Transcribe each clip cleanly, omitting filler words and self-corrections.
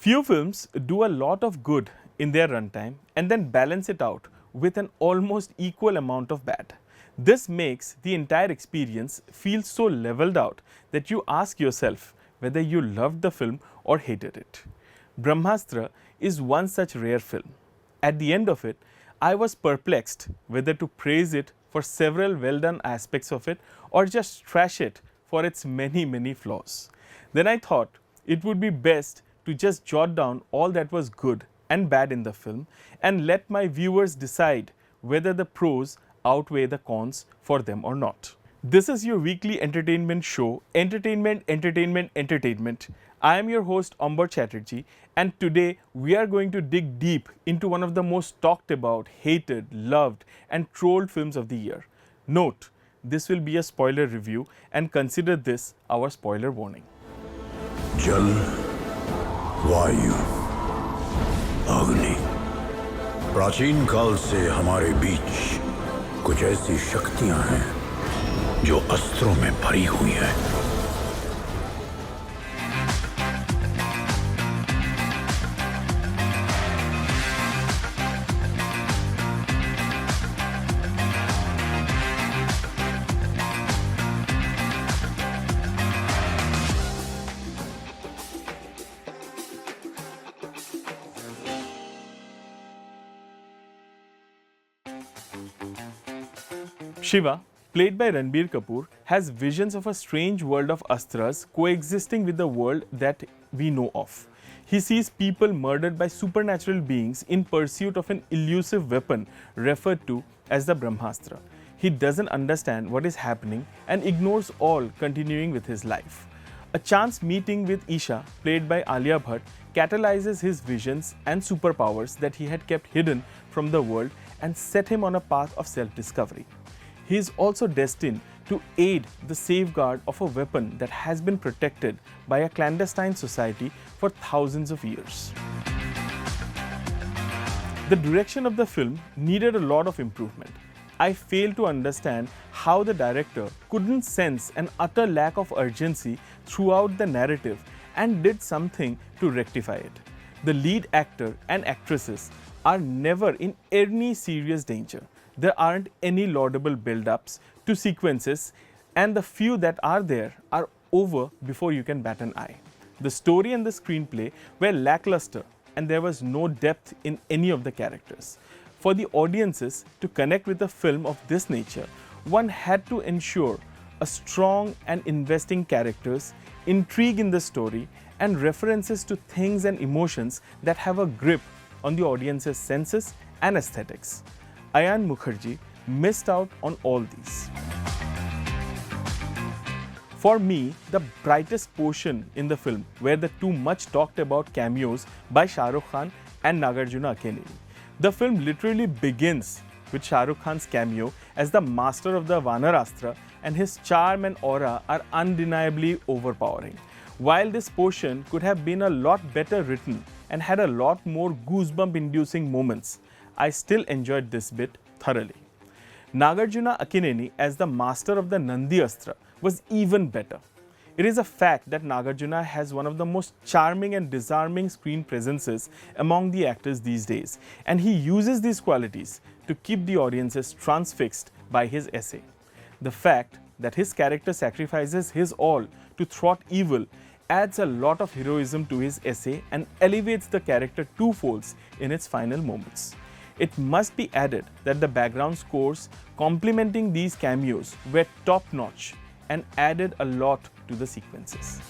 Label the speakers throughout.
Speaker 1: Few films do a lot of good in their runtime and then balance it out with an almost equal amount of bad. This makes the entire experience feel so leveled out that you ask yourself whether you loved the film or hated it. Brahmastra is one such rare film. At the end of it, I was perplexed whether to praise it for several well done aspects of it or just trash it for its many flaws. Then I thought it would be best to just jot down all that was good and bad in the film and let my viewers decide whether the pros outweigh the cons for them or not. This is your weekly entertainment show, Entertainment. I am your host Ambar Chatterjee, and today we are going to dig deep into one of the most talked about, hated, loved and trolled films of the year. Note, this will be a spoiler review and consider this our spoiler warning.
Speaker 2: जल, वायु, अग्नि, प्राचीन काल से हमारे बीच कुछ ऐसी शक्तियां हैं जो अस्त्रों में भरी हुई हैं।
Speaker 1: Shiva, played by Ranbir Kapoor, has visions of a strange world of astras coexisting with the world that we know of. He sees people murdered by supernatural beings in pursuit of an elusive weapon referred to as the Brahmastra. He doesn't understand what is happening and ignores all, continuing with his life. A chance meeting with Isha, played by Alia Bhat, catalyzes his visions and superpowers that he had kept hidden from the world and set him on a path of self-discovery. He is also destined to aid the safeguard of a weapon that has been protected by a clandestine society for thousands of years. The direction of the film needed a lot of improvement. I fail to understand how the director couldn't sense an utter lack of urgency throughout the narrative and did something to rectify it. The lead actor and actresses are never in any serious danger. There aren't any laudable build-ups to sequences, and the few that are there are over before you can bat an eye. The story and the screenplay were lackluster, and there was no depth in any of the characters. For the audiences to connect with a film of this nature, one had to ensure a strong and investing characters, intrigue in the story, and references to things and emotions that have a grip on the audience's senses and aesthetics. Ayan Mukerji missed out on all these. For me, the brightest portion in the film were the two much talked about cameos by Shahrukh and Nagarjuna Akkineni. The film literally begins with Shahrukh Khan's cameo as the master of the Vanarastra, and his charm and aura are undeniably overpowering. While this portion could have been a lot better written and had a lot more goosebump-inducing moments, I still enjoyed this bit thoroughly. Nagarjuna Akkineni as the master of the Nandi Astra was even better. It is a fact that Nagarjuna has one of the most charming and disarming screen presences among the actors these days, and he uses these qualities to keep the audiences transfixed by his essay. The fact that his character sacrifices his all to thwart evil adds a lot of heroism to his essay and elevates the character twofolds in its final moments. It must be added that the background scores complementing these cameos were top-notch and added a lot to the sequences.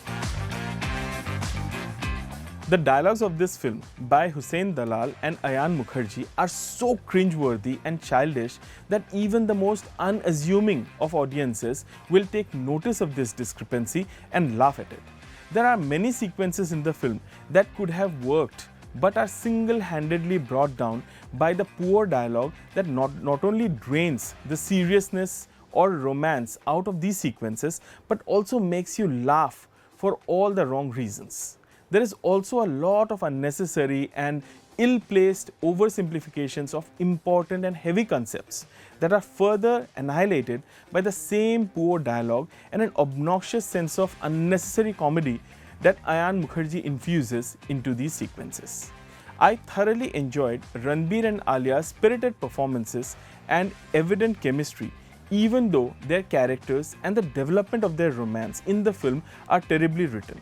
Speaker 1: The dialogues of this film by Hussain Dalal and Ayan Mukerji are so cringeworthy and childish that even the most unassuming of audiences will take notice of this discrepancy and laugh at it. There are many sequences in the film that could have worked but are single-handedly brought down by the poor dialogue that not only drains the seriousness or romance out of these sequences, but also makes you laugh for all the wrong reasons. There is also a lot of unnecessary and ill-placed oversimplifications of important and heavy concepts that are further annihilated by the same poor dialogue and an obnoxious sense of unnecessary comedy that Ayan Mukerji infuses into these sequences. I thoroughly enjoyed Ranbir and Alia's spirited performances and evident chemistry, even though their characters and the development of their romance in the film are terribly written.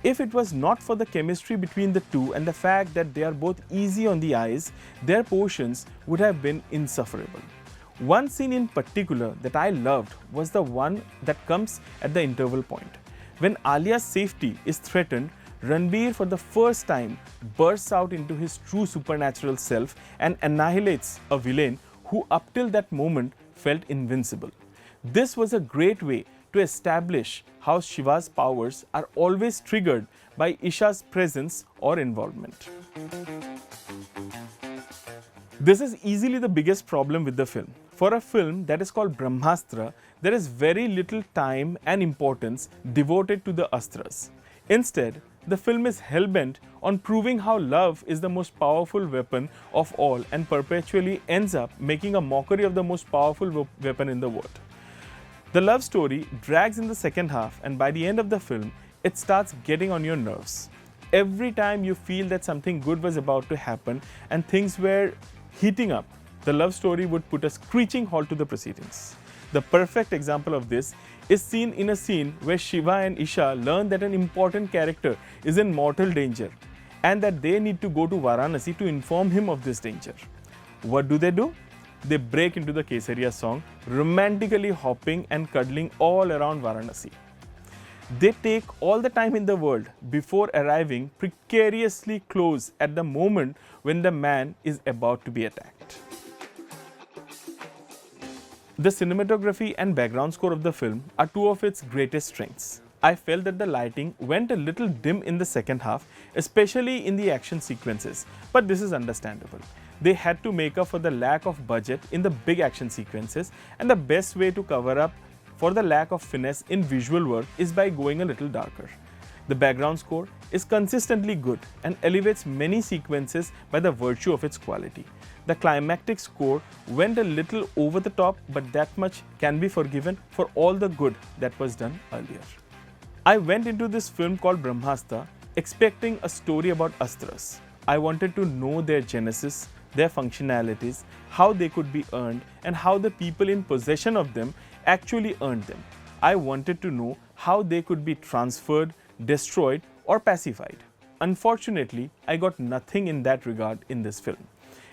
Speaker 1: If it was not for the chemistry between the two and the fact that they are both easy on the eyes, their portions would have been insufferable. One scene in particular that I loved was the one that comes at the interval point. When Alia's safety is threatened, Ranbir for the first time bursts out into his true supernatural self and annihilates a villain who up till that moment felt invincible. This was a great way to establish how Shiva's powers are always triggered by Isha's presence or involvement. This is easily the biggest problem with the film. For a film that is called Brahmastra, there is very little time and importance devoted to the astras. Instead, the film is hellbent on proving how love is the most powerful weapon of all and perpetually ends up making a mockery of the most powerful weapon in the world. The love story drags in the second half, and by the end of the film, it starts getting on your nerves. Every time you feel that something good was about to happen and things were heating up, the love story would put a screeching halt to the proceedings. The perfect example of this is seen in a scene where Shiva and Isha learn that an important character is in mortal danger and that they need to go to Varanasi to inform him of this danger. What do? They break into the Kesariya song, romantically hopping and cuddling all around Varanasi. They take all the time in the world before arriving precariously close at the moment when the man is about to be attacked. The cinematography and background score of the film are two of its greatest strengths. I felt that the lighting went a little dim in the second half, especially in the action sequences, but this is understandable. They had to make up for the lack of budget in the big action sequences, and the best way to cover up for the lack of finesse in visual work is by going a little darker. The background score is consistently good and elevates many sequences by the virtue of its quality. The climactic score went a little over the top, but that much can be forgiven for all the good that was done earlier. I went into this film called Brahmastra expecting a story about astras. I wanted to know their genesis, their functionalities, how they could be earned, and how the people in possession of them actually earned them. I wanted to know how they could be transferred, destroyed, or pacified. Unfortunately, I got nothing in that regard in this film.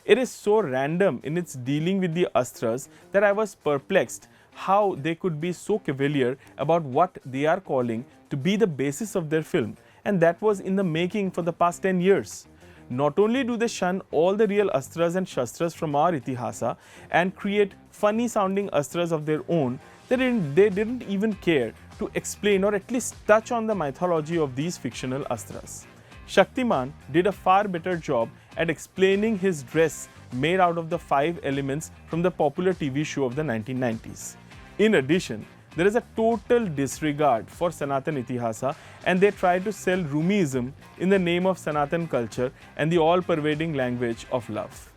Speaker 1: It is so random in its dealing with the astras that I was perplexed how they could be so cavalier about what they are calling to be the basis of their film, and that was in the making for the past 10 years. Not only do they shun all the real astras and shastras from our itihasa and create funny sounding astras of their own, they didn't even care to explain or at least touch on the mythology of these fictional astras. Shaktiman did a far better job at explaining his dress made out of the 5 elements from the popular TV show of the 1990s. In addition, there is a total disregard for Sanatan Itihasa, and they try to sell Rumiism in the name of Sanatan culture and the all-pervading language of love.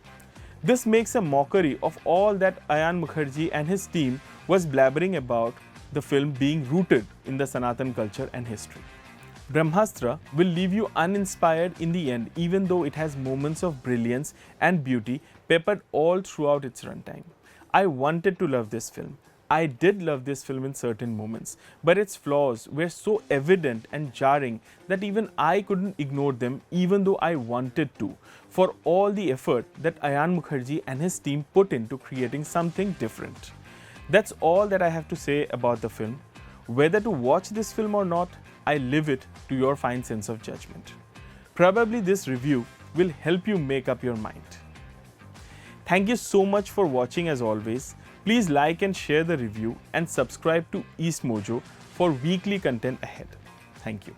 Speaker 1: This makes a mockery of all that Ayan Mukerji and his team was blabbering about the film being rooted in the Sanatan culture and history. Brahmastra will leave you uninspired in the end, even though it has moments of brilliance and beauty peppered all throughout its runtime. I wanted to love this film. I did love this film in certain moments, but its flaws were so evident and jarring that even I couldn't ignore them, even though I wanted to, for all the effort that Ayan Mukerji and his team put into creating something different. That's all that I have to say about the film. Whether to watch this film or not, I leave it to your fine sense of judgment. Probably this review will help you make up your mind. Thank you so much for watching as always. Please like and share the review and subscribe to EastMojo for weekly content ahead. Thank you.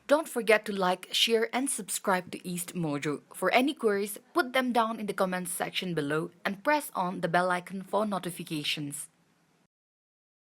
Speaker 3: Don't forget to like, share, and subscribe to EastMojo. For any queries, put them down in the comments section below and press on the bell icon for notifications.